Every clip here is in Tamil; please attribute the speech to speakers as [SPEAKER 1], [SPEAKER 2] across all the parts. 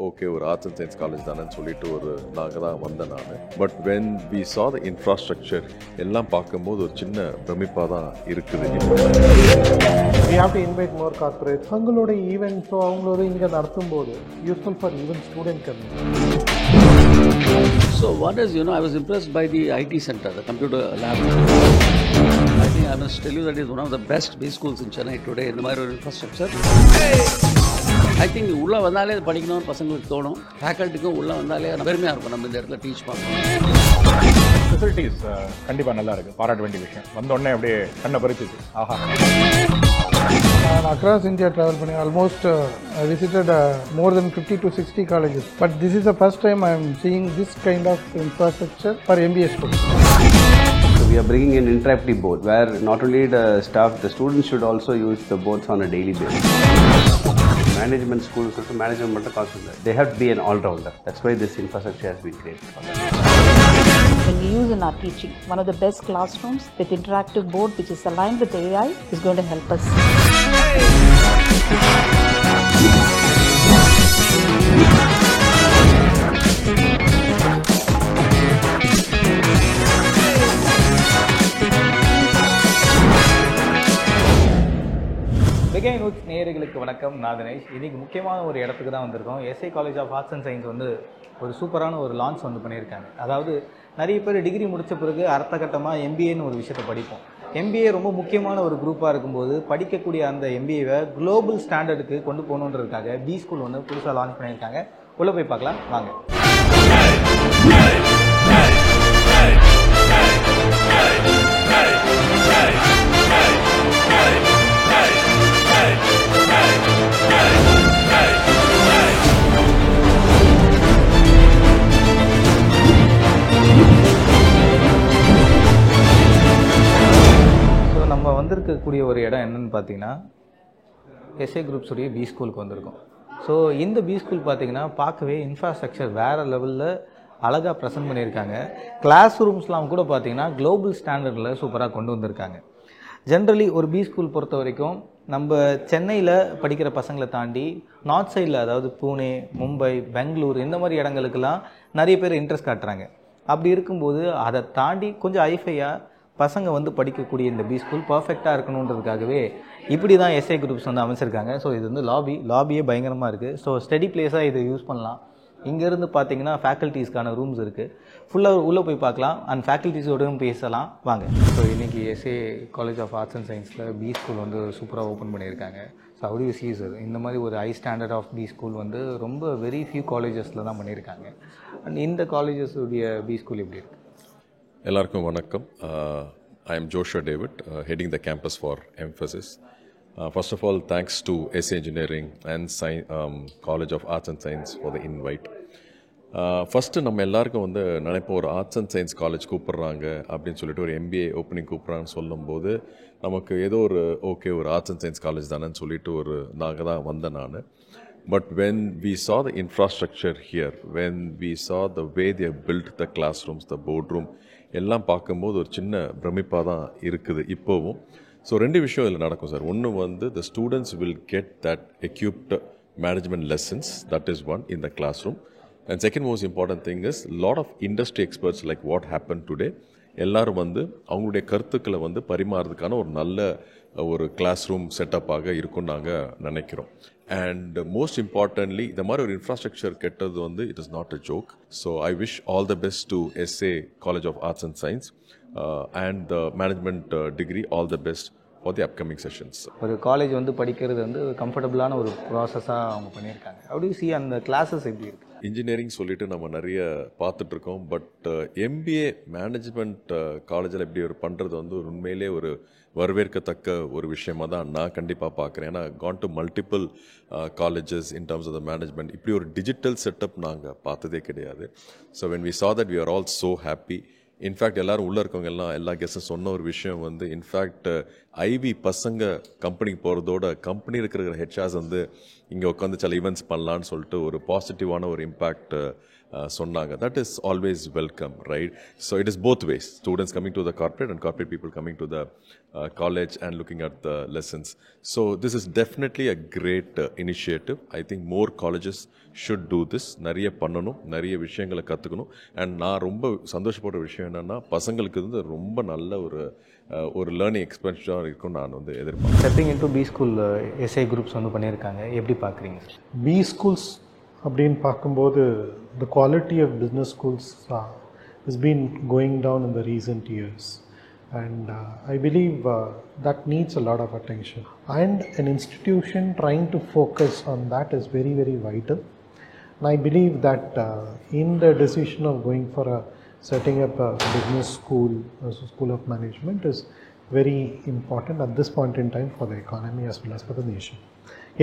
[SPEAKER 1] ஓகே ஒரு ஆர்ட்ஸ் அண்ட் சயின்ஸ் காலேஜ் தானேன்னு சொல்லிட்டு நாங்கள் தான் வந்தேன் நான். But when we saw the infrastructure எல்லாம் பார்க்கும்போது ஒரு சின்ன பிரமிப்பாக தான் இருக்குது.
[SPEAKER 2] We have to invite more corporates. அவங்களோட ஈவெண்ட்ஸோ அவங்களோட இங்கே நடத்தும் போது useful for even student community.
[SPEAKER 3] So what is, I was impressed by the IT center, the computer lab. I think I must tell you that is one of the best B schools in Chennai today in the Mayur infrastructure. I think உள்ளே வந்தாலே படிக்கணும்னு பசங்களுக்கு தோணும். ஃபேக்கல்ட்டிக்கும் உள்ளே வந்தாலே பெருமையாக இருக்கும் நம்ம இந்த இடத்துல டீச் பண்ணணும்.
[SPEAKER 4] ஃபெசிலிட்டிஸ் கண்டிப்பாக நல்லா இருக்குது, பாராட்ட வேண்டிய விஷயம். வந்தோடனே அப்படியே கண்ணை பறிச்சுது. ஆஹா,
[SPEAKER 2] நான் across India travel பண்ணி almost I visited more than 50 to 60 colleges. But this is the first time I am seeing this kind of infrastructure for MBA students.
[SPEAKER 5] So we are bringing an interactive board where not only the staff, the students should also use the boards on a daily basis. Management schools also management மட்டும் concept. They have to be an all-rounder. That's why this infrastructure has been created for them.
[SPEAKER 6] When we use in our teaching, one of the best classrooms with interactive board which is aligned with AI is going to help us.
[SPEAKER 7] வெகை நூட்ஸ் நேயர்களுக்கு வணக்கம். நான் தினேஷ். இன்றைக்கி முக்கியமான ஒரு இடத்துக்கு தான் வந்திருக்கோம். SA College of Arts and Science வந்து ஒரு சூப்பரான ஒரு லான்ச் வந்து பண்ணியிருக்காங்க. அதாவது நிறைய பேர் டிகிரி முடித்த பிறகு அடுத்த கட்டமாக எம்பிஏன்னு ஒரு விஷயத்தை படிப்போம். எம்பிஏ ரொம்ப முக்கியமான ஒரு குரூப்பாக இருக்கும்போது படிக்கக்கூடிய அந்த எம்பிஏவை குளோபல் ஸ்டாண்டர்டுக்கு கொண்டு போகணுன்றதுக்காக பி ஸ்கூல் வந்து புதுசாக லான்ச் பண்ணியிருக்காங்க. உள்ளே போய் பார்க்கலாம் வாங்க. நம்ம வந்திருக்கக்கூடிய ஒரு இடம் என்னென்னு பார்த்தீங்கன்னா எஸ்ஏ குரூப்ஸுடைய பி ஸ்கூலுக்கு வந்திருக்கோம். ஸோ இந்த பி ஸ்கூல் பார்த்தீங்கன்னா பார்க்கவே இன்ஃப்ராஸ்ட்ரக்சர் வேறு லெவலில் அழகாக ப்ரெசென்ட் பண்ணியிருக்காங்க. கிளாஸ் ரூம்ஸ்லாம் கூட பார்த்தீங்கன்னா குளோபல் ஸ்டாண்டர்டில் சூப்பராக கொண்டு வந்திருக்காங்க. ஜென்ரலி ஒரு பி ஸ்கூல் பொறுத்த வரைக்கும் நம்ம சென்னையில் படிக்கிற பசங்களை தாண்டி நார்த் சைடில், அதாவது பூனே, மும்பை, பெங்களூர் இந்த மாதிரி இடங்களுக்கெல்லாம் நிறைய பேர் இன்ட்ரெஸ்ட் காட்டுறாங்க. அப்படி இருக்கும்போது அதை தாண்டி கொஞ்சம் ஐஃபையாக பசங்க வந்து படிக்கக்கூடிய இந்த பி ஸ்கூல் பர்ஃபெக்டாக இருக்கணுன்றதுக்காகவே இப்படி தான் எஸ்ஏ குரூப்ஸ் வந்து அமைச்சிருக்காங்க. ஸோ இது வந்து லாபியே பயங்கரமாக இருக்குது. ஸோ ஸ்டடி பிளேஸாக இது யூஸ் பண்ணலாம். இங்கேருந்து பார்த்தீங்கன்னா ஃபேக்கல்ட்டிஸ்க்கான ரூம்ஸ் இருக்குது. ஃபுல்லாக உள்ளே போய் பார்க்கலாம் அண்ட் ஃபேக்கல்ட்டிஸோடையும் பேசலாம் வாங்க. ஸோ இன்றைக்கி SA College of Arts and சயின்ஸில் பி ஸ்கூல் வந்து சூப்பராக ஓப்பன் பண்ணியிருக்காங்க. So how do you see sir, இந்த மாதிரி ஒரு high standard of B school வந்து ரொம்ப வெரி ஃபியூ காலேஜஸில் தான் பண்ணியிருக்காங்க. அண்ட் இந்த காலேஜஸுடைய பி ஸ்கூல் எப்படி இருக்குது?
[SPEAKER 1] எல்லாருக்கும் வணக்கம். I am Joshua David, heading the campus for Emphasis. First of all, thanks to SA Engineering and College of Arts and Science for the invite. First நம்ம எல்லாருக்கும் வந்து நினைப்போம், ஒரு ஆர்ட்ஸ் அண்ட் சயின்ஸ் காலேஜ் கூப்பிட்றாங்க அப்படின்னு சொல்லிட்டு ஒரு எம்பிஏ ஓப்பனிங் கூப்பிட்றான்னு சொல்லும்போது நமக்கு ஏதோ ஒரு ஆர்ட்ஸ் அண்ட் சயின்ஸ் காலேஜ் தானேன்னு சொல்லிட்டு நாங்கள் தான் வந்தேன் நான். But when we saw the infrastructure here, when we saw the way they have built the classrooms, the boardroom, எல்லாம் பார்க்கும்போது ஒரு சின்ன பிரமிப்பாக தான் இருக்குது இப்போவும். ஸோ ரெண்டு விஷயம் இதில் நடக்கும் சார். ஒன்று வந்து the students will get that equipped management lessons, that is one in the classroom. And second most important thing is lot of industry experts like what happened today, எல்லாரும் வந்து அவங்களுடைய கருத்துக்களை வந்து பரிமாறதுக்கான ஒரு நல்ல ஒரு கிளாஸ் ரூம் செட்டப்பாக இருக்கும்னு நாங்கள் நினைக்கிறோம். அண்ட் மோஸ்ட் இம்பார்ட்டன்ட்லி இந்த மாதிரி ஒரு இன்ஃப்ராஸ்ட்ரக்சர் கெட்டது வந்து it is not a joke. So I wish all the best to SA College of Arts and Science and the management degree all the best for the upcoming sessions.
[SPEAKER 7] ஒரு காலேஜ் வந்து படிக்கிறது வந்து கம்ஃபர்டபுளான ஒரு ப்ராசஸாக அவங்க பண்ணியிருக்காங்க. அப்படி சி அந்த கிளாஸஸ் எப்படி இருக்குது?
[SPEAKER 1] இன்ஜினியரிங் சொல்லிட்டு நம்ம நிறைய பார்த்துட்ருக்கோம். பட் எம்பிஏ மேனேஜ்மெண்ட் காலேஜில் எப்படி பண்ணுறது வந்து ஒரு உண்மையிலே ஒரு வரவேற்கத்தக்க ஒரு விஷயமாக தான் நான் கண்டிப்பாக பார்க்குறேன். ஏன்னா gone to multiple colleges in terms of the management இப்படி ஒரு டிஜிட்டல் செட்டப் நாங்கள் பார்த்ததே கிடையாது. So when we saw that we are all so happy. இன்ஃபேக்ட் எல்லோரும் உள்ளே இருக்கவங்க எல்லா கெஸ்ட்டும் சொன்ன ஒரு விஷயம் வந்து இன்ஃபேக்ட் ஐவி பசங்க கம்பெனிக்கு போகிறதோட கம்பெனி இருக்கிற ஹெச்ஆர்ஸ் வந்து இங்கே உட்காந்து சில ஈவெண்ட்ஸ் பண்ணலான்னு சொல்லிட்டு ஒரு பாசிட்டிவான ஒரு இம்பேக்ட் சொன்னாங்க. That is always welcome, right? So it is both ways, students coming to the corporate and corporate people coming to the college and looking at the lessons. So this is definitely a great initiative. I think more colleges should do this. நிறைய பண்ணணும், நிறைய விஷயங்களை கற்றுக்கணும். அண்ட் நான் ரொம்ப சந்தோஷப்படுற விஷயம் என்னென்னா பசங்களுக்கு வந்து ரொம்ப நல்ல ஒரு லேர்னிங் எக்ஸ்பீரியன்ஸாக இருக்கும்னு நான் வந்து எதிர்பார்க்குறேன்.
[SPEAKER 7] Stepping into B school SI groups வந்து பண்ணியிருக்காங்க, எப்படி பார்க்குறீங்க?
[SPEAKER 2] பி ஸ்கூல்ஸ் அப்படின்னு பார்க்கும்போது the quality of business schools has been going down in the recent years, and I believe that needs a lot of attention, and an institution trying to focus on that is very, very vital. And I believe that in the decision of going for setting up a business school, a school of management, is very important at this point in time for the economy as well as for the nation,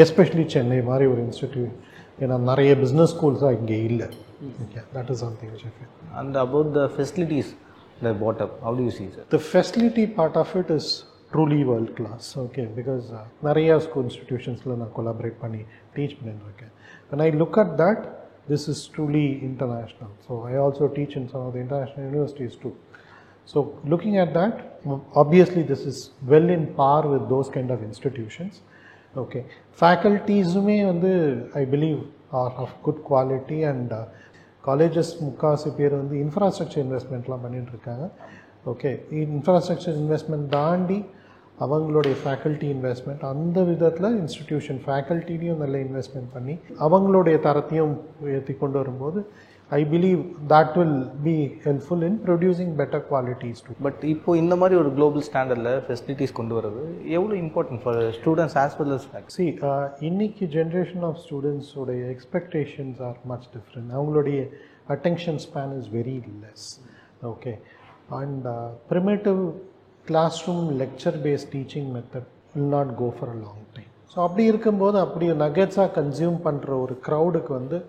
[SPEAKER 2] especially Chennai mari or institute. ஏன்னா நிறைய பிஸ்னஸ் ஸ்கூல்ஸாக இங்கே இல்லை. Okay, that is something which I feel.
[SPEAKER 7] And about the facilities they brought up, how do you see, sir?
[SPEAKER 2] The facility part of it is truly world class. Okay, because நிறைய ஸ்கூல் இன்ஸ்டிடியூஷன்ஸில் நான் கொலாபரேட் பண்ணி டீச் பண்ணிட்டுருக்கேன். When I look at that, this is truly international. So I also teach in some of the international universities too. So looking at that, obviously this is well in par with those kind of institutions. Okay, facultiesமே வந்து I believe are of good quality, and colleges முக்காசி பேர் வந்து இன்ஃப்ராஸ்ட்ரக்சர் இன்வெஸ்ட்மெண்ட்லாம் பண்ணிட்டு இருக்காங்க. ஓகே, இன்ஃப்ராஸ்ட்ரக்சர் இன்வெஸ்ட்மெண்ட் தாண்டி அவங்களுடைய ஃபேக்கல்ட்டி இன்வெஸ்ட்மெண்ட், அந்த விதத்தில் இன்ஸ்டிடியூஷன் ஃபேக்கல்ட்டிலையும் நல்ல இன்வெஸ்ட்மெண்ட் பண்ணி அவங்களுடைய தரத்தையும் உயர்த்தி கொண்டு வரும்போது I believe that will be helpful in producing better qualities too.
[SPEAKER 7] But இப்போ இந்த மாதிரி ஒரு குளோபல் ஸ்டாண்டர்டில் ஃபெசிலிட்டிஸ் கொண்டு வரது எவ்வளோ important for students as well as faculty?
[SPEAKER 2] See, இன்னைக்கு ஜென்ரேஷன் ஆஃப் ஸ்டூடெண்ட்ஸ் உடைய எக்ஸ்பெக்டேஷன்ஸ் ஆர் மச் டிஃப்ரெண்ட். அவங்களுடைய attention span is very less. Okay, and primitive classroom lecture based teaching method will not go for a long time. So அப்படி இருக்கும்போது அப்படி நகெட்ஸாக கன்சியூம் பண்ணுற ஒரு க்ரௌடுக்கு வந்து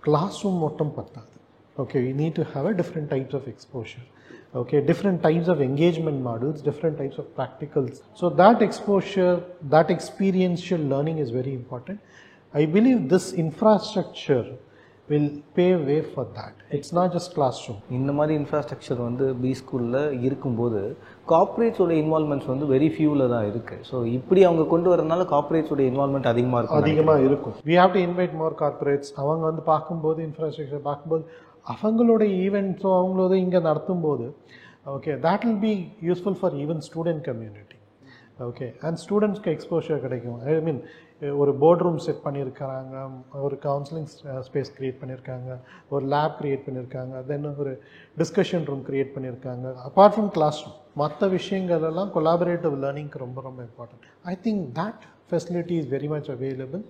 [SPEAKER 2] கிளாஸ் ரூம் மட்டும் பத்தாது. Okay, we need to have a different types of exposure. Okay, different types of engagement models, different types of practicals. So that exposure, that experiential learning is very important. I believe this infrastructure will pave way for that. It's not just classroom.
[SPEAKER 7] இந்த மாதிரி இன்ஃப்ராஸ்ட்ரக்சர் வந்து பி ஸ்கூலில் இருக்கும்போது கார்ப்பரேட்ஸோட இன்வால்மெண்ட்ஸ் வந்து வெரி ஃபியூவில் தான் இருக்குது. ஸோ இப்படி அவங்க கொண்டு வரதுனால கார்ப்பரேட்ஸோட இன்வால்மெண்ட் அதிகமாக
[SPEAKER 2] இருக்கும். We have to invite more corporates. அவங்க வந்து பார்க்கும்போது இன்ஃப்ராஸ்ட்ரக்சர் பார்க்கும்போது அவங்களோட ஈவெண்ட்ஸோ அவங்களோட இங்கே நடத்தும்போது okay, that will be useful for even student community. Okay, and ஸ்டூடெண்ட்ஸ்க்கு எக்ஸ்போஷர் கிடைக்கும். ஐ மீன் ஒரு போர்ட் ரூம் செட் பண்ணியிருக்காங்க, ஒரு கவுன்சிலிங் ஸ்பேஸ் க்ரியேட் பண்ணியிருக்காங்க, ஒரு லேப் க்ரியேட் பண்ணியிருக்காங்க, தென் ஒரு டிஸ்கஷன் ரூம் க்ரியேட் பண்ணியிருக்காங்க. அப்பார்ட் ஃப்ரம் கிளாஸ் ரூம் மற்ற விஷயங்கள் எல்லாம் கொலாபரேட்டிவ் லேர்னிங்க்கு ரொம்ப ரொம்ப important. I think that facility is very much available,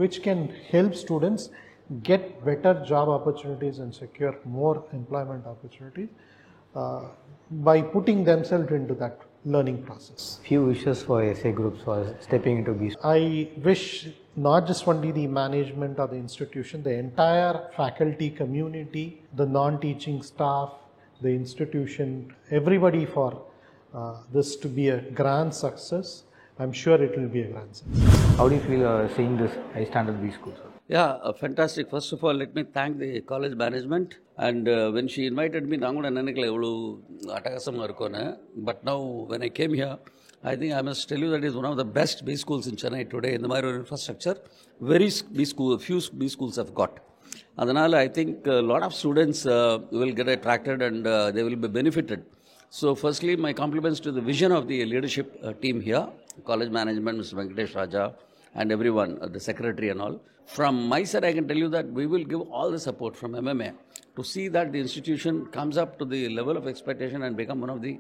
[SPEAKER 2] which can help students get better job opportunities and secure more employment opportunities by putting themselves into that learning process.
[SPEAKER 7] Few wishes for SA groups for stepping into B school.
[SPEAKER 2] I wish not just only the management or the institution, the entire faculty community, the non-teaching staff, the institution, everybody for this to be a grand success. I'm sure it will be a grand success.
[SPEAKER 7] How do you feel seeing this high standard B school, sir?
[SPEAKER 3] Yeah, fantastic. First of all, let me thank the college management. And when she invited me, நான் கூட நினைக்கல எவ்வளோ அட்டகாசமாக இருக்கும்னு. But now when I came here, I think I must tell you that it is one of the best B schools in Chennai today. In the மாதிரி infrastructure, few B schools have got. அதனால் I think a lot of students will get attracted and they will be benefited. So firstly, my compliments to the vision of the leadership team here, college management, Mr. Venkatesh Raja, and everyone, the secretary and all. From my side, I can tell you that we will give all the support from MMA to see that the institution comes up to the level of expectation and become one of the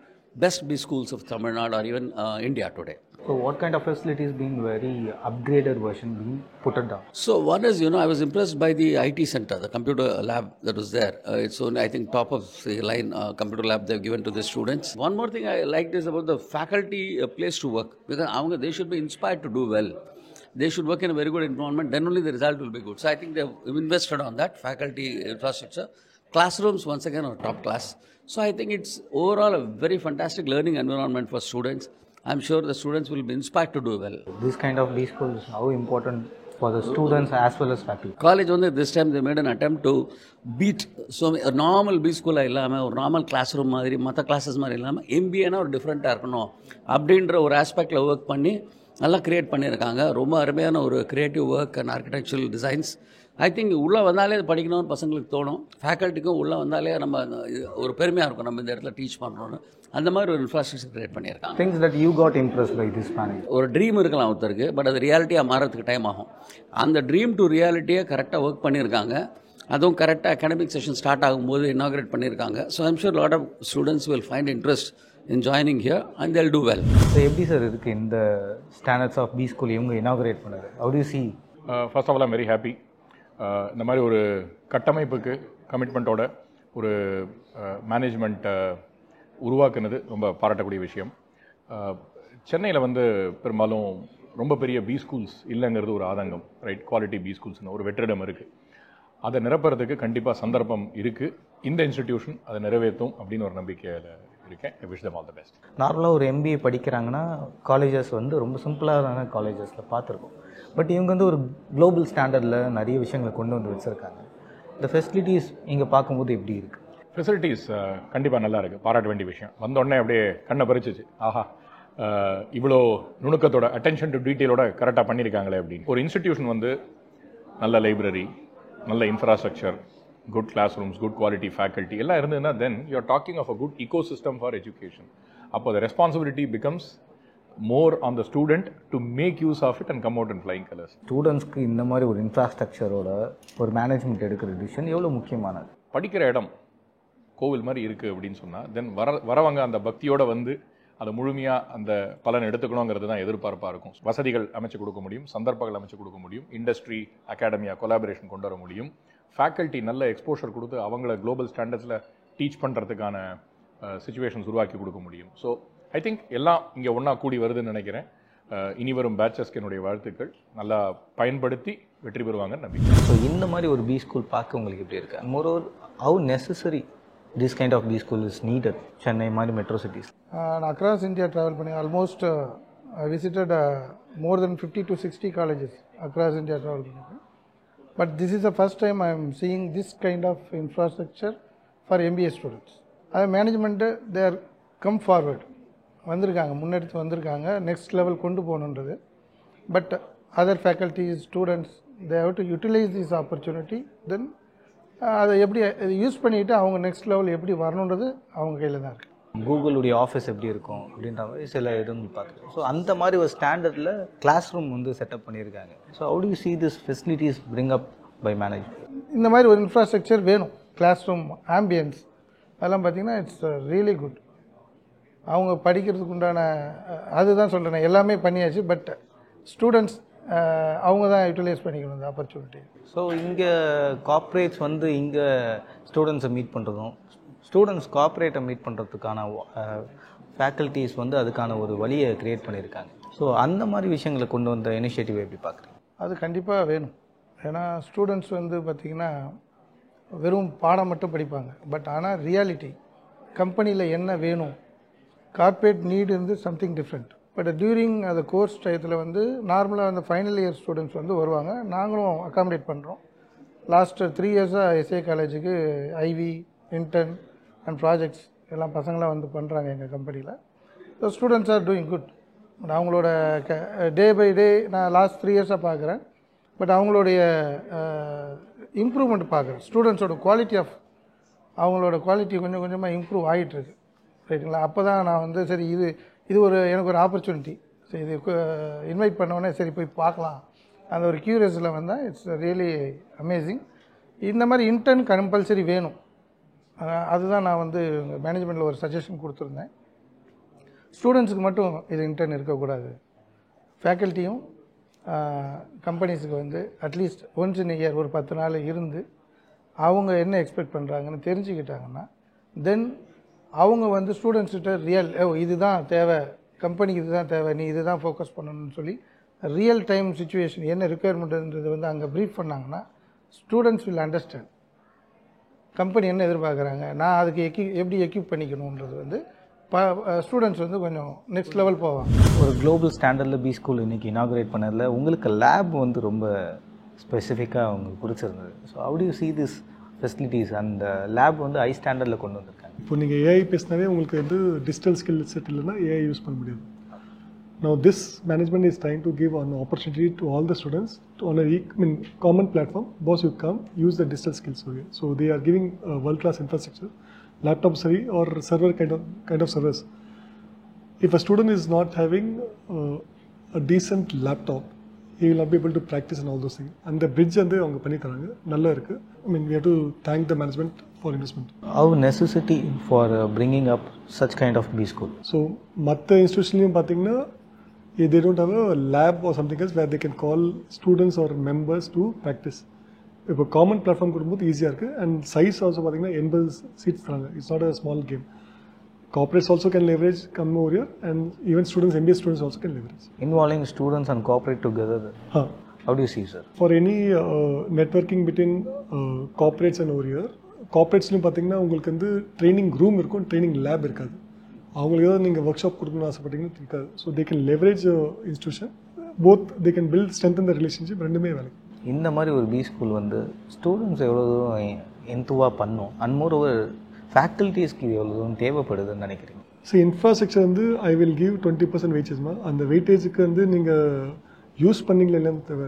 [SPEAKER 3] best B schools of Tamil Nadu or even India today.
[SPEAKER 7] So what kind of facilities being very upgraded version being put it down?
[SPEAKER 3] So one is, I was impressed by the IT center, the computer lab that was there. It's only, I think, top of the line computer lab they've given to the students. One more thing I liked is about the faculty place to work, because they should be inspired to do well. They should work in a very good environment, then only the result will be good. So I think they've invested on that, faculty infrastructure. Classrooms, once again, are top class. So I think it's overall a very fantastic learning environment for students. I'm sure the students will be inspired to do well.
[SPEAKER 7] This kind of B schools, how important for the students as well as faculty?
[SPEAKER 3] College only this time they made an attempt to beat a normal B school இல்லாமல் ஒரு நார்மல் கிளாஸ் ரூம் மாதிரி மற்ற கிளாஸஸ் மாதிரி இல்லாமல் MBAனா ஒரு டிஃப்ரெண்ட்டாக இருக்கணும் அப்படின்ற ஒரு ஆஸ்பெக்டில் ஒர்க் பண்ணி நல்லா க்ரியேட் பண்ணியிருக்காங்க. ரொம்ப அருமையான ஒரு creative work and architectural designs. I think உள்ளே வந்தாலே அது படிக்கணும்னு பசங்களுக்கு தோணும். ஃபேக்கல்ட்டிக்கும் உள்ளே வந்தாலே நம்ம ஒரு பெருமையாக இருக்கும் நம்ம இந்த இடத்துல டீச் பண்ணுறோன்னு. அந்த மாதிரி ஒரு இன்ஃப்ராஸ்ட்ரக்சர் கிரியேட் பண்ணியிருக்காங்க.
[SPEAKER 7] Things that you got impressed by this manage.
[SPEAKER 3] ஒரு ட்ரீம் இருக்கலாம் ஒருத்தருக்கு, பட் அது ரியாலிட்டியாக மாறதுக்கு டைம் ஆகும். அந்த ட்ரீம் டு ரியாலிட்டியை கரெக்டாக ஒர்க் பண்ணியிருக்காங்க. அதுவும் கரெக்டாக அகாடமிக் செஷன் ஸ்டார்ட் ஆகும்போது இனாகிரேட் பண்ணியிருக்காங்க. So I'm sure lot of students will find interest in joining here and they'll do well.
[SPEAKER 7] So எப்படி சார் இருக்குது இந்த ஸ்டாண்டர்ட்ஸ் ஆஃப் பி ஸ்கூல் இவங்க இனாகிரேட் பண்ணது? how do you see?
[SPEAKER 4] First of all I'm very happy. இந்த மாதிரி ஒரு கட்டமைப்புக்கு கமிட்மெண்ட்டோட ஒரு மேனேஜ்மெண்ட்டை உருவாக்குனது ரொம்ப பாராட்டக்கூடிய விஷயம். சென்னையில் வந்து பெரும்பாலும் ரொம்ப பெரிய பி ஸ்கூல்ஸ் இல்லைங்கிறது ஒரு ஆதங்கம், ரைட்? குவாலிட்டி பி ஸ்கூல்ஸ்னு ஒரு வெற்றிடம் இருக்குது. அதை நிரப்புறதுக்கு கண்டிப்பாக சந்தர்ப்பம் இருக்குது. இந்த இன்ஸ்டிடியூஷன் அதை நிறைவேற்றும் அப்படின்னு ஒரு நம்பிக்கையில் இருக்கேன். I wish them all the best.
[SPEAKER 7] நார்மலாக ஒரு எம்பிஏ படிக்கிறாங்கன்னா காலேஜஸ் வந்து ரொம்ப சிம்பிளான காலேஜஸில் பார்த்துருக்கோம். பட் இவங்க வந்து ஒரு குளோபல் ஸ்டாண்டர்டில் நிறைய விஷயங்களை கொண்டு வந்து வச்சுருக்காங்க. இந்த ஃபெசிலிட்டிஸ் இங்கே பார்க்கும்போது எப்படி இருக்குது?
[SPEAKER 4] ஃபெசிலிட்டிஸ் கண்டிப்பாக நல்லா இருக்குது, பாராட்ட வேண்டிய விஷயம். வந்தோடனே அப்படியே கண்ணை பறிச்சிச்சு, ஆஹா இவ்வளோ நுணுக்கத்தோட அட்டென்ஷன் டு டீட்டெயிலோட கரெக்டாக பண்ணியிருக்காங்களே அப்படின்னு. ஒரு இன்ஸ்டிடியூஷன் வந்து நல்ல லைப்ரரி, நல்ல infrastructure, good classrooms, good quality faculty எல்லாம் இருந்ததுன்னா then you are talking of a good ecosystem for education. அப்போ the responsibility becomes more on the student to make use of it and come out in flying colors.
[SPEAKER 7] ஸ்டூடெண்ட்ஸ்க்கு இந்த மாதிரி ஒரு இன்ஃப்ராஸ்ட்ரக்சரோட ஒரு மேனேஜ்மெண்ட் எடுக்கிற டிசிஷன் எவ்வளோ முக்கியமானது?
[SPEAKER 4] படிக்கிற இடம் கோவில் மாதிரி இருக்குது அப்படின்னு சொன்னால் தென் வரவங்க அந்த பக்தியோடு வந்து அதை முழுமையாக அந்த பலன் எடுத்துக்கணுங்கிறது தான் எதிர்பார்ப்பாக இருக்கும். வசதிகள் அமைச்சு கொடுக்க முடியும், சந்தர்ப்பங்கள் அமைச்சு கொடுக்க முடியும், இண்டஸ்ட்ரி அகாடமியா கொலாபரேஷன் கொண்டு வர முடியும், ஃபேக்கல்ட்டி நல்ல எக்ஸ்போஷர் கொடுத்து அவங்கள குளோபல் ஸ்டாண்டர்ட்ஸில் டீச் பண்ணுறதுக்கான சுச்சுவேஷன்ஸ் உருவாக்கி கொடுக்க முடியும். ஸோ ஐ திங்க் எல்லாம் இங்கே ஒன்றா கூடி வருதுன்னு நினைக்கிறேன். இனி வரும் பேட்சஸ்க்கு என்னுடைய வாழ்த்துக்கள். நல்லா பயன்படுத்தி வெற்றி பெறுவாங்கன்னு நம்பிக்கை.
[SPEAKER 7] ஸோ இந்த மாதிரி ஒரு பி ஸ்கூல் பார்க்க உங்களுக்கு எப்படி இருக்கு? Moreover how necessary this kind of B school is needed Chennai மாதிரி மெட்ரோ சிட்டிஸ்?
[SPEAKER 2] நான் அக்ராஸ் இந்தியா ட்ராவல் பண்ணி almost I visited more than 50 to 60 colleges across India travel பண்ணியிருக்கேன். But this is the first time I am seeing this kind of infrastructure for MBA students. அது management they are come forward, வந்திருக்காங்க, முன்னெடுத்து வந்திருக்காங்க, நெக்ஸ்ட் லெவல் கொண்டு போகணுன்றது. But other faculties, students, they have to utilize this opportunity. Then அதை எப்படி யூஸ் பண்ணிவிட்டு அவங்க நெக்ஸ்ட் லெவல் எப்படி வரணுன்றது அவங்க கையில் தான் இருக்குது.
[SPEAKER 7] கூகுளுடைய ஆஃபீஸ் எப்படி இருக்கும் அப்படின்ற மாதிரி சில இடங்கள் பார்க்குறோம். ஸோ அந்த மாதிரி ஒரு ஸ்டாண்டர்டில் கிளாஸ் ரூம் வந்து செட்டப் பண்ணியிருக்காங்க. So how to you see this facilities bring up by management?
[SPEAKER 2] இந்த மாதிரி ஒரு இன்ஃப்ராஸ்ட்ரக்சர் வேணும். கிளாஸ் ரூம் ஆம்பியன்ஸ் அதெல்லாம் பார்த்திங்கன்னா இட்ஸ் ரியலி குட். அவங்க படிக்கிறதுக்கு உண்டான அதுதான் சொல்கிறேன், எல்லாமே பண்ணியாச்சு. பட் ஸ்டூடெண்ட்ஸ் அவங்க தான் யூட்டிலைஸ் பண்ணிக்கணும் இந்த ஆப்பர்ச்சுனிட்டி.
[SPEAKER 7] ஸோ இங்கே கார்ப்பரேட்ஸ் வந்து இங்கே ஸ்டூடெண்ட்ஸை மீட் பண்ணுறதும், ஸ்டூடெண்ட்ஸ் கார்ப்பரேட்டை மீட் பண்ணுறதுக்கான ஃபேக்கல்ட்டிஸ் வந்து அதுக்கான ஒரு வழியை க்ரியேட் பண்ணியிருக்காங்க. ஸோ அந்த மாதிரி விஷயங்களை கொண்டு வந்த இனிஷியேட்டிவ் எப்படி பார்க்குறீங்க?
[SPEAKER 2] அது கண்டிப்பாக வேணும். ஏன்னா ஸ்டூடெண்ட்ஸ் வந்து பார்த்திங்கன்னா வெறும் பாடம் மட்டும் படிப்பாங்க. பட் ஆனால் ரியாலிட்டி கம்பெனியில் என்ன வேணும், கார்ப்பரேட் நீடு வந்து சம்திங் டிஃப்ரெண்ட். பட் டியூரிங் அந்த கோர்ஸ் டயத்தில் வந்து நார்மலாக அந்த ஃபைனல் இயர் ஸ்டூடெண்ட்ஸ் வந்து வருவாங்க, நாங்களும் அகாமடேட் பண்ணுறோம். லாஸ்ட்டு 3 இயர்ஸாக எஸ்ஏ காலேஜுக்கு ஐவி, இன்டர்ன் அண்ட் ப்ராஜெக்ட்ஸ் எல்லாம் பசங்களாம் வந்து பண்ணுறாங்க எங்கள் கம்பெனியில். So students are doing good. அவங்களோட டே பை டே நான் லாஸ்ட் 3 இயர்ஸாக பார்க்குறேன். பட் அவங்களுடைய இம்ப்ரூவ்மெண்ட் பார்க்குறேன். ஸ்டூடெண்ட்ஸோட குவாலிட்டி ஆஃப் அவங்களோட குவாலிட்டி கொஞ்சம் கொஞ்சமாக இம்ப்ரூவ் ஆகிட்டுருக்கு, ரைட்டுங்களா? அப்போ தான் நான் வந்து சரி இது ஒரு எனக்கு ஒரு ஆப்பர்ச்சுனிட்டி, சரி இது இன்வைட் பண்ணோடனே சரி போய் பார்க்கலாம் அந்த ஒரு க்யூரியஸில் வந்தால் இட்ஸ் ரியலி அமேசிங். இந்த மாதிரி இன்டர்ன் கம்பல்சரி வேணும். அதுதான் நான் வந்து மேனேஜ்மெண்ட்டில் ஒரு சஜஷன் கொடுத்துருந்தேன். ஸ்டூடெண்ட்ஸுக்கு மட்டும் இது இன்டர்ன் இருக்கக்கூடாது, ஃபேக்கல்ட்டியும் கம்பெனிஸுக்கு வந்து அட்லீஸ்ட் ஒன்ஸ் இன் இயர் ஒரு 10 நாள் இருந்து அவங்க என்ன எக்ஸ்பெக்ட் பண்ணுறாங்கன்னு தெரிஞ்சுக்கிட்டாங்கன்னா தென் அவங்க வந்து ஸ்டூடெண்ட்ஸ்கிட்ட இதுதான் தேவை, கம்பெனிக்கு இதுதான் தேவை, நீ இதுதான் ஃபோக்கஸ் பண்ணணும்னு சொல்லி ரியல் டைம் சுச்சுவேஷன் என்ன ரிக்குயர்மெண்ட்ன்றது வந்து அங்கே ப்ரீஃப் பண்ணாங்கன்னா ஸ்டூடெண்ட்ஸ் வில் அண்டர்ஸ்டாண்ட் கம்பெனி என்ன எதிர்பார்க்குறாங்க, நான் அதுக்கு எப்படி எக்யூப் பண்ணிக்கணுன்றது வந்து ஸ்டூடெண்ட்ஸ் வந்து கொஞ்சம் நெக்ஸ்ட் லெவல் போவாங்க.
[SPEAKER 7] ஒரு குளோபல் ஸ்டாண்டர்டில் பி ஸ்கூல் இன்றைக்கி இனாகுரேட் பண்ணதில் உங்களுக்கு லேப் வந்து ரொம்ப ஸ்பெசிஃபிக்காக உங்களுக்கு பிடிச்சிருந்தது. So how to you see this facilities அந்த லேப் வந்து ஹை ஸ்டாண்டர்டில் கொண்டு வந்திருக்காங்க?
[SPEAKER 8] இப்போ நீங்கள் ஏஐ பேசினாவே உங்களுக்கு வந்து டிஜிட்டல் ஸ்கில் செட் இல்லைன்னா ஏஐ யூஸ் பண்ண முடியாது. Now this management is trying to give an opportunity to all the students to on a common platform. Boss, you come, use the digital skills over here. So they are giving world-class infrastructure, laptop or server kind of service. If a student is not having a decent laptop, he will not be able to practice and all those things. And the bridge வந்து அவங்க பண்ணி தராங்க, நல்லா இருக்கு. I mean, we have to thank the management for investment.
[SPEAKER 7] How necessity for bringing up such kind of B school?
[SPEAKER 8] So மற்ற இன்ஸ்டிடியூஷன்லையும் பார்த்தீங்கன்னா they don't have a lab or something else where they can call students or members to practice. இப்போ காமன் பிளாட்ஃபார்ம் கொடுக்கும்போது ஈஸியாக இருக்குது. அண்ட் சைஸ் ஆல்சோ பார்த்தீங்கன்னா 80 சீட்ஸ் தராங்க. It's not a small game. Corporates also can leverage, come over here, and even students, MBA students also can leverage.
[SPEAKER 7] Involving students and corporate together. How do you see, sir?
[SPEAKER 8] For any networking between corporates and over here, corporatesலையும் பார்த்தீங்கன்னா உங்களுக்கு வந்து ட்ரைனிங் ரூம் இருக்கும், ட்ரைனிங் லேப் இருக்காது. அவங்களுக்கு ஏதாவது நீங்கள் ஒர்க் ஷாப் கொடுக்கணும்னு ஆசைப்பட்டீங்கன்னா இருக்காது. So they can leverage institution, both they can build strength இந்த ரிலேஷன்ஷிப், ரெண்டுமே வேலைக்கு.
[SPEAKER 7] இந்த மாதிரி ஒரு பி ஸ்கூல் வந்து ஸ்டூடெண்ட்ஸ் எவ்வளோ தூரம் என்துவாக பண்ணும், அண்ட் மோர் ஓவர் ஃபேக்கல்ட்டிஸ்க்கு இது எவ்வளோ தூரம் தேவைப்படுதுன்னு நினைக்கிறீங்க?
[SPEAKER 8] ஸோ இன்ஃப்ராஸ்ட்ரக்சர் வந்து ஐ வில் கிவ் 20% வெயிட்டேஜ்மா. அந்த வெயிட்டேஜுக்கு வந்து நீங்கள் யூஸ் பண்ணிங்களா இல்லைன்னு தேவை.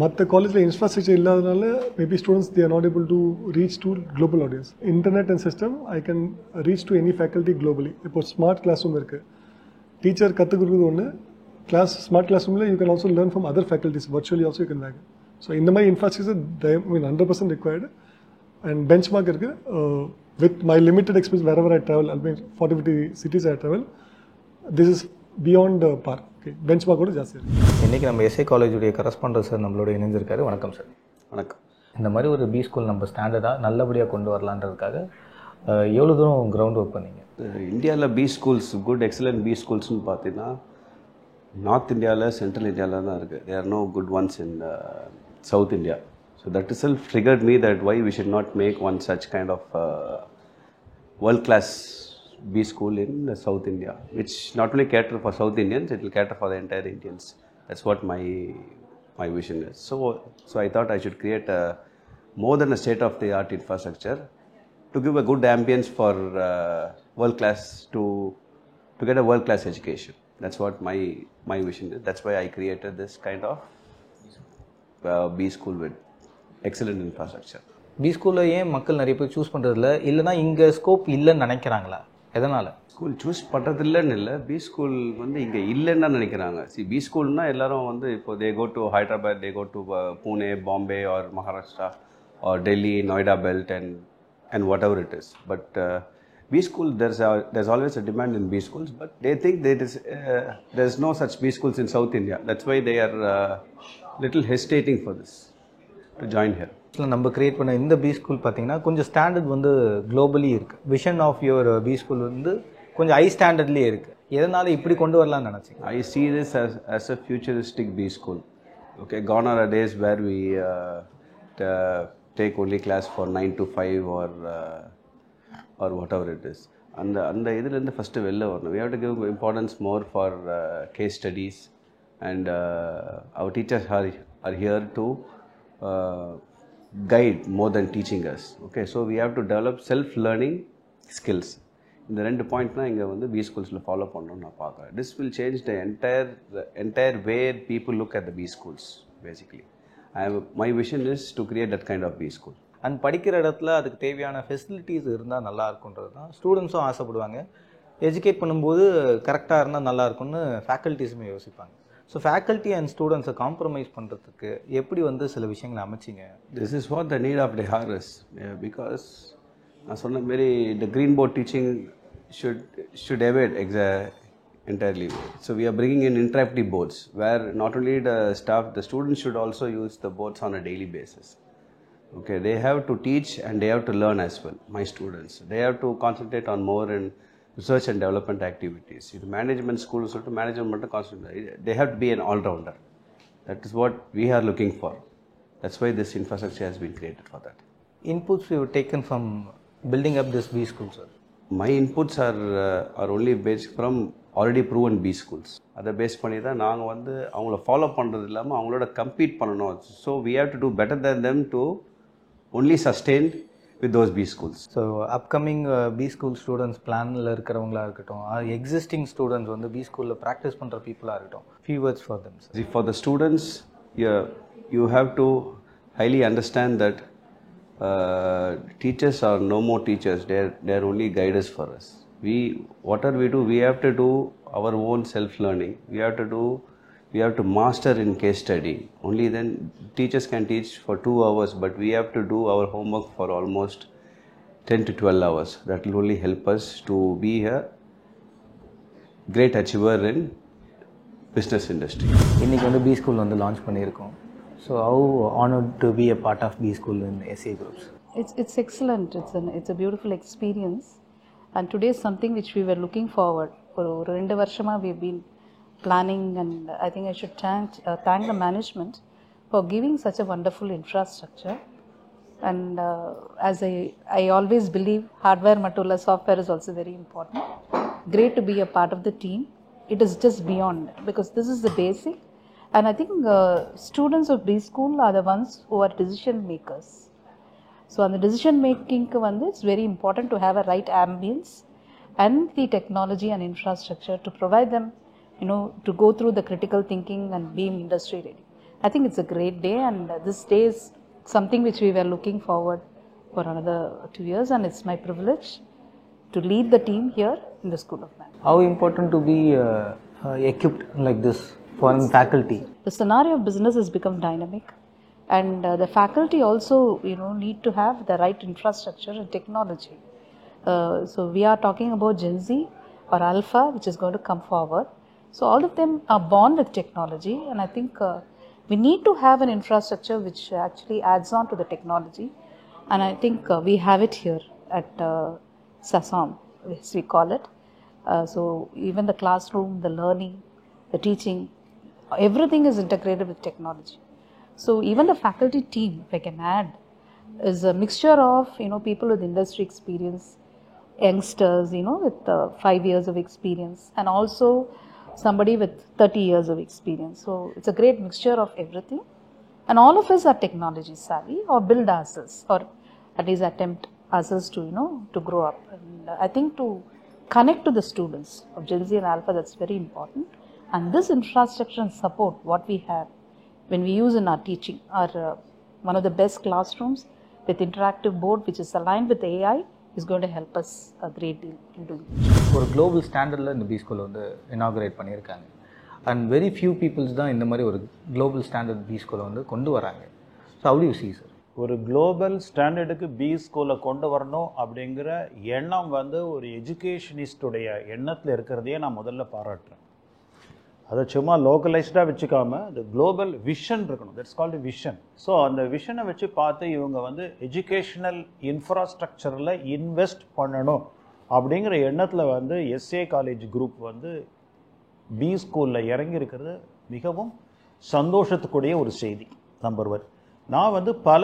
[SPEAKER 8] மற்ற காலேஜில் இன்ஃப்ராஸ்ட்ரக்சர் இல்லாதனால maybe students they are not able to reach to global audience. Internet and system I can reach to any faculty globally. இப்போ ஸ்மார்ட் கிளாஸ் ரூம் இருக்குது, டீச்சர் கற்றுக் கொடுக்குறது ஒன்று, ஸ்மார்ட் கிளாஸ் ரூமில் you can also learn from other faculties, virtually also you can wake. So இந்த மாதிரி infrastructure 100% required. And bench mark இருக்குது. With my limited experience wherever I travel, I mean 40-50 cities I travel, this is beyond par. Okay, benchmark கூட ஜாஸ்தி இருக்கு.
[SPEAKER 7] இன்றைக்கி நம்ம எஸ்ஏ காலேஜுடைய கரஸ்பாண்டர் சார் நம்மளோட இணைஞ்சிருக்காரு. வணக்கம் சார்.
[SPEAKER 5] வணக்கம்.
[SPEAKER 7] இந்த மாதிரி ஒரு பி ஸ்கூல் நம்ம ஸ்டாண்டர்டாக நல்லபடியாக கொண்டு வரலான்றதுக்காக எவ்வளோ தூரம் கிரவுண்ட் ஒர்க் பண்ணீங்க?
[SPEAKER 5] இந்தியாவில் B schools, good excellent B ஸ்கூல்ஸ்னு பார்த்தீங்கன்னா நார்த் இந்தியாவில், சென்ட்ரல் இந்தியாவில் தான் இருக்குது. There are no good ones in south India. So that itself triggered me that why we should not make one such kind of world-class B school in South India, which not only cater for South Indians, it will cater for the entire Indians. That's what my vision is. So I thought I should create more than a state-of-the-art infrastructure to give a good ambience for world-class to get a world-class education. That's what my vision is. That's why I created this kind of B school with excellent infrastructure.
[SPEAKER 7] B ஸ்கூலில் ஏன் மக்கள் நிறைய பேர் சூஸ் பண்ணுறதில்ல, இல்லைனா இங்கே ஸ்கோப் இல்லைன்னு நினைக்கிறாங்களா? எதனால்?
[SPEAKER 5] ஸ்கூல் சூஸ் பண்ணுறதில்லன்னு இல்லை, பி ஸ்கூல் வந்து இங்கே இல்லைன்னு தான் நினைக்கிறாங்க. பி ஸ்கூல்னால் எல்லோரும் வந்து இப்போ they go to Hyderabad, they go to Pune, Bombay or Maharashtra or Delhi, Noida belt and whatever it is. பட் B school, there's always a demand in B schools, but they think there's no such B schools in South India. That's why they are little hesitating for this. To join here.
[SPEAKER 7] நம்ம கிரியேட் பண்ண இந்த பி ஸ்கூல் பார்த்தீங்கன்னா கொஞ்சம் ஸ்டாண்டர்ட் வந்து குளோபலி இருக்குது. Vision of your B school வந்து கொஞ்சம் ஹை ஸ்டாண்டர்ட்லேயே இருக்குது. எதனால் இப்படி கொண்டு வரலாம்னு நினச்சிங்க?
[SPEAKER 5] I see this as a futuristic B school. Okay, gone are the days where we take only class for 9 to 5 or whatever it is. அந்த இதுலேருந்து ஃபஸ்ட்டு வெளில வரணும். We have to give importance more for case studies, and our teachers are here to guide more than teaching us. Okay, so we have to develop self-learning skills. இந்த 2 பாயிண்ட்னா இங்கே வந்து பி ஸ்கூல்ஸில் ஃபாலோ பண்ணணும்னு நான் பார்க்குறேன். This will change the entire way people look at the B schools basically. My vision is to create that kind of B school.
[SPEAKER 7] And படிக்கிற இடத்துல அதுக்கு தேவையான ஃபெசிலிட்டிஸ் இருந்தால் நல்லா இருக்குன்றது தான் ஸ்டூடெண்ட்ஸும் ஆசைப்படுவாங்க. எஜுகேட் பண்ணும்போது கரெக்டாக இருந்தால் நல்லா இருக்கும்னு ஃபேக்கல்ட்டிஸுமே யோசிப்பாங்க. ஸோ ஃபேக்கல்ட்டி அண்ட் ஸ்டூடெண்ட்ஸை காம்ப்ரமைஸ் பண்ணுறதுக்கு எப்படி வந்து சில விஷயங்களை அமைச்சிங்க?
[SPEAKER 5] This is what the need of the hour is. Because நான் சொன்ன மாரி the green board teaching should evade entirely. So we are bringing in interactive boards where not only the staff, the students should also use the boards on a daily basis. Okay, they have to teach and they have to learn as well. My students, they have to concentrate on more in research and development activities. The management school is to management concentrate. They have to be an all-rounder. That is what we are looking for. That's why this infrastructure has been created for that.
[SPEAKER 7] Inputs you have taken from building up this B school, sir?
[SPEAKER 5] My inputs are only based from already proven B schools. அதை பேஸ் பண்ணி தான் நாங்கள் வந்து அவங்கள ஃபாலோ பண்ணுறது இல்லாமல் அவங்களோட கம்பீட் பண்ணணும். So we have to do better than them to only sustain with those B schools.
[SPEAKER 7] So upcoming B school students பிளானில் இருக்கிறவங்களா இருக்கட்டும், எக்ஸிஸ்டிங் ஸ்டூடெண்ட்ஸ் வந்து பி ஸ்கூலில் ப்ராக்டிஸ் பண்ணுற பீப்புளாக இருக்கட்டும், few words for them.
[SPEAKER 5] See, for the students, you have to highly understand that teachers are no more teachers. They're only guiders for us. Whatever we do, we have to do our own self-learning. We have to master in case study. Only then teachers can teach for 2 hours, but we have to do our homework for almost 10 to 12 hours. That will only help us to be a great achiever in business industry.
[SPEAKER 7] இன்றைக்கி வந்து பி ஸ்கூல் வந்து லான்ச் பண்ணியிருக்கோம். So how honored to be a part of B school in SA groups.
[SPEAKER 6] It's excellent. It's a beautiful experience. And today is something which we were looking forward. For 2 வருஷமா we've been planning, and I think I should thank the management for giving such a wonderful infrastructure. And as I always believe, hardware matula software is also very important. Great to be a part of the team. It is just beyond, because this is the basic. And I think students of B school are the ones who are decision makers. So on the decision making, it's very important to have a right ambience and the technology and infrastructure to provide them, to go through the critical thinking and be industry ready. I think it's a great day, and this day is something which we were looking forward for another 2 years, and it's my privilege to lead the team here in the School of Management.
[SPEAKER 7] How important to be equipped like this for faculty?
[SPEAKER 6] The scenario of business has become dynamic, and the faculty also need to have the right infrastructure and technology. So we are talking about Gen Z or Alpha, which is going to come forward. So all of them are born with technology, and I think we need to have an infrastructure which actually adds on to the technology, and I think we have it here at SASAM, as we call it. So even the classroom, the learning, the teaching, everything is integrated with technology. So even the faculty team, if I can add, is a mixture of people with industry experience, youngsters with 5 years of experience, and also somebody with 30 years of experience. So it's a great mixture of everything, and all of us are technology savvy, or build ourselves, or at least attempt ourselves to grow up. And I think to connect to the students of Gen Z and Alpha, that's very important. And this infrastructure and support what we have when we use in our teaching are one of the best classrooms with interactive board which is aligned with AI is going to help us a great deal in doing it.
[SPEAKER 7] ஒரு குளோபல் ஸ்டாண்டர்டில் இந்த பி ஸ்கூல் வந்து இனாகுரேட் பண்ணியிருக்காங்க, அண்ட் வெரி ஃபியூ பீப்புள்ஸ் தான் இந்த மாதிரி ஒரு குளோபல் ஸ்டாண்டர்ட் பி ஸ்கூலை வந்து கொண்டு வராங்க. So how do you see sir?
[SPEAKER 9] ஒரு குளோபல் ஸ்டாண்டர்டுக்கு பி ஸ்கூலை கொண்டு வரணும் அப்படிங்கிற எண்ணம் வந்து ஒரு எஜுகேஷனிஸ்டுடைய எண்ணத்தில் இருக்கிறதையே நான் முதல்ல பாராட்டுறேன். அதை சும்மா லோக்கலைஸ்டாக வச்சுக்காம இந்த குளோபல் விஷன் இருக்கணும். That's called vision. ஸோ அந்த விஷனை வச்சு பார்த்து இவங்க வந்து எஜுகேஷனல் இன்ஃப்ராஸ்ட்ரக்சரில் இன்வெஸ்ட் பண்ணணும் அப்படிங்கிற எண்ணத்தில் வந்து எஸ்ஏ காலேஜ் குரூப் வந்து பி ஸ்கூலில் இறங்கி இருக்கிறது மிகவும் சந்தோஷத்துக்குரிய ஒரு செய்தி. நம்பர் 1. நான் வந்து பல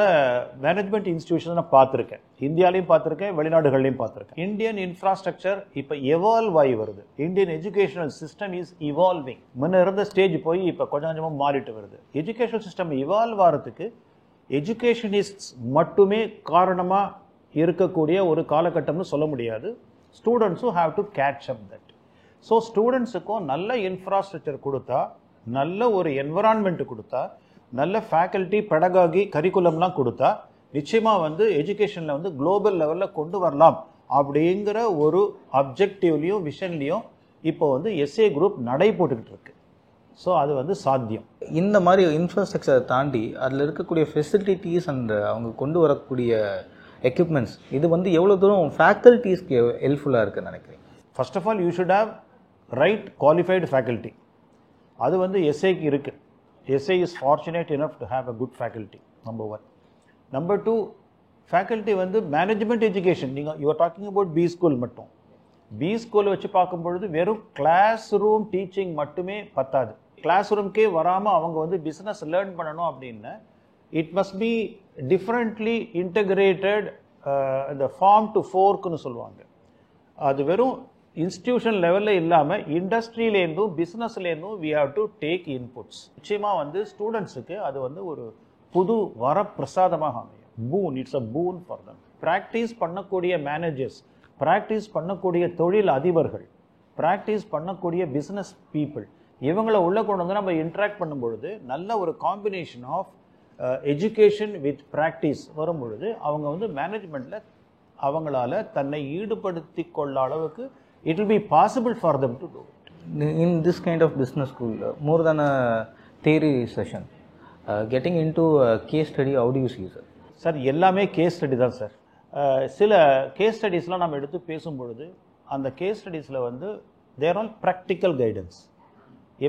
[SPEAKER 9] மேனேஜ்மெண்ட் இன்ஸ்டிடியூஷன் நான் பார்த்துருக்கேன், இந்தியாலையும் பார்த்துருக்கேன், வெளிநாடுகள்லையும் பார்த்துருக்கேன். இந்தியன் இன்ஃப்ராஸ்ட்ரக்சர் இப்போ எவால்வ் ஆகி வருது. Indian educational system is evolving. முன்ன இருந்த ஸ்டேஜ் போய் இப்போ கொஞ்சம் கொஞ்சமாக மாறிட்டு வருது. எஜுகேஷனல் சிஸ்டம் இவால்வ் ஆகிறதுக்கு எஜுகேஷனிஸ்ட் மட்டுமே காரணமாக இருக்கக்கூடிய ஒரு காலகட்டம்னு சொல்ல முடியாது. ஸ்டூடெண்ட்ஸும் have to catch up that. So ஸ்டூடெண்ட்ஸுக்கும் நல்ல இன்ஃப்ராஸ்ட்ரக்சர் கொடுத்தா, நல்ல ஒரு என்விரான்மெண்ட் கொடுத்தா, நல்ல ஃபேக்கல்ட்டி, பெடகாகி, கரிக்குலம்லாம் கொடுத்தா நிச்சயமாக வந்து எஜுகேஷனில் வந்து குளோபல் லெவலில் கொண்டு வரலாம் அப்படிங்கிற ஒரு அப்ஜெக்டிவ்லையும் விஷன்லையும் இப்போ வந்து எஸ்ஏ குரூப் நடை போட்டுக்கிட்டு இருக்கு. ஸோ அது வந்து சாத்தியம்.
[SPEAKER 7] இந்த மாதிரி இன்ஃப்ராஸ்ட்ரக்சரை தாண்டி அதில் இருக்கக்கூடிய ஃபெசிலிட்டிஸ் அண்ட் அவங்க கொண்டு வரக்கூடிய எக்யூப்மெண்ட்ஸ், இது வந்து எவ்வளோ தூரம் ஃபேக்கல்ட்டிஸ்க்கு ஹெல்ப்ஃபுல்லாக இருக்குன்னு நினைக்கிறேன்?
[SPEAKER 9] First of all you should have right qualified faculty. அது வந்து எஸ்ஏக்கு இருக்குது. SA is fortunate enough to have a good faculty, number 1. Number 2, faculty வந்து மேனேஜ்மெண்ட் எஜுகேஷன். நீங்கள் you are talking about B school மட்டும். பி ஸ்கூலை வச்சு பார்க்கும்பொழுது வெறும் கிளாஸ் ரூம் டீச்சிங் மட்டுமே பத்தாது. கிளாஸ் ரூம்க்கே வராமல் அவங்க வந்து பிஸ்னஸ் லேர்ன் பண்ணணும் அப்படின்னா it must be differently integrated. இந்த ஃபார்ம் டு ஃபோர்க்குன்னு சொல்லுவாங்க. அது வெறும் இன்ஸ்டிடியூஷன் லெவலில் இல்லாமல் இண்டஸ்ட்ரியிலேருந்தும் பிஸ்னஸ்லேருந்தும் we have to take inputs. நிச்சயமாக வந்து ஸ்டூடெண்ட்ஸுக்கு அது வந்து ஒரு புது வரப்பிரசாதமாக அமையும். Boon, it's a boon for them. Practice பண்ணக்கூடிய மேனேஜர்ஸ், ப்ராக்டிஸ் பண்ணக்கூடிய தொழில் அதிபர்கள், ப்ராக்டிஸ் பண்ணக்கூடிய பிஸ்னஸ் பீப்புள், இவங்களை உள்ளே கொண்டு வந்து நம்ம இன்ட்ராக்ட் பண்ணும்பொழுது நல்ல ஒரு combination of education with practice வரும்பொழுது அவங்க வந்து மேனேஜ்மெண்ட்டில் அவங்களால தன்னை ஈடுபடுத்தி கொள்ள அளவுக்கு it will be possible for them to do it.
[SPEAKER 7] In this kind of business school, more than a theory session, getting into a case study, how do you see, sir?
[SPEAKER 9] Sir எல்லாமே கேஸ் ஸ்டடி தான் சார். சில கேஸ் ஸ்டடீஸ்லாம் நம்ம எடுத்து பேசும்பொழுது அந்த கேஸ் ஸ்டடீஸில் வந்து தேர் ஆல் ப்ராக்டிக்கல் கைடன்ஸ்.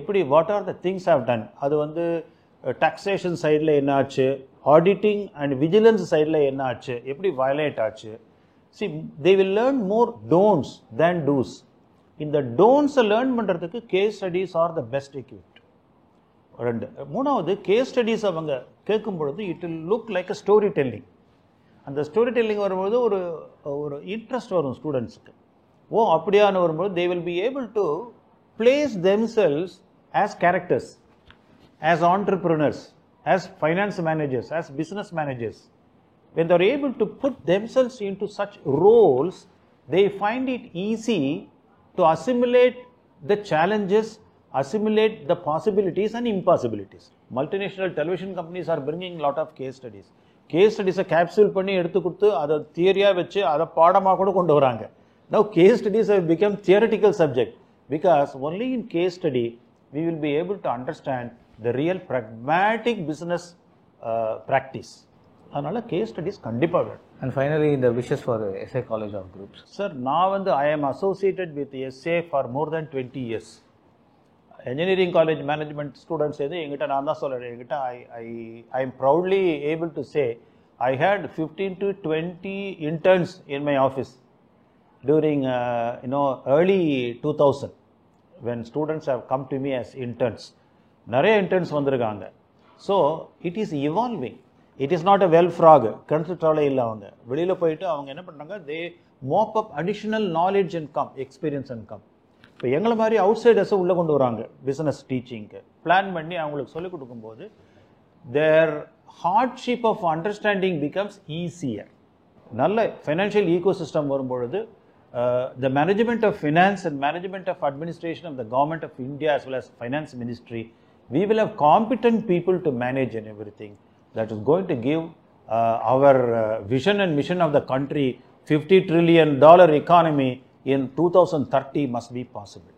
[SPEAKER 9] எப்படி what are the things how done, அது வந்து டாக்ஸேஷன் சைடில் என்ன ஆச்சு, ஆடிட்டிங் அண்ட் விஜிலன்ஸ் சைடில் என்ன ஆச்சு, எப்படி வயலேட் ஆச்சு. See they will learn more don'ts than do's. இந்த டோன்ட்ஸை லேர்ன் பண்ணுறதுக்கு case studies are the best equipped. 2. 3வது கேஸ் ஸ்டடீஸ் அவங்க கேட்கும் பொழுது it will look like a story telling. அந்த ஸ்டோரி டெல்லிங் வரும்போது ஒரு இன்ட்ரெஸ்ட் வரும் ஸ்டூடெண்ட்ஸுக்கு. அப்படியான வரும்போது they will be able to place themselves as characters, as entrepreneurs, as finance managers, as business managers. When they are able to put themselves into such roles, they find it easy to assimilate the challenges, assimilate the possibilities and impossibilities. Multinational television companies are bringing a lot of case studies. Case studies capsule பண்ணி எடுத்து கொடுத்து அதை தியரியா வச்சு அதை பாடமாக கூட கொண்டு வராங்க. Now case studies have become theoretical subject because only in case study we will be able to understand the real pragmatic business practice. அதனால கேஸ் ஸ்டடிஸ் கண்டிப்பாக வேணும்.
[SPEAKER 7] And finally, the wishes for SA College of Groups.
[SPEAKER 9] Sir நான் வந்து I am associated with SA for more than 20 years. Engineering college management students எங்கிட்ட நான் தான் சொல்கிறேன், எங்கிட்ட I am proudly able to say I had 15 to 20 interns in my office during early 2000 when students have come to me as interns. நிறைய இன்டர்ன்ஸ் வந்திருக்காங்க. So it is evolving. It is not a well frog. கிணத்துட்டாலே இல்லை, அவங்க வெளியில் போயிட்டு அவங்க என்ன பண்ணுறாங்க, they mop up additional knowledge and come, experience and come. இப்போ எங்களை மாதிரி அவுட் சைடர்ஸை உள்ளே கொண்டு வராங்க பிஸ்னஸ் டீச்சிங்க்கு. பிளான் பண்ணி அவங்களுக்கு சொல்லிக் கொடுக்கும்போது their hardship of understanding becomes easier. நல்ல ஃபைனான்ஷியல் ஈகோ சிஸ்டம் வரும்பொழுது the management of finance and management of administration of the government of India as well as finance ministry, we will have competent people to manage and everything. That is going to give our vision and mission of the country, $50 trillion economy in 2030 must be possible.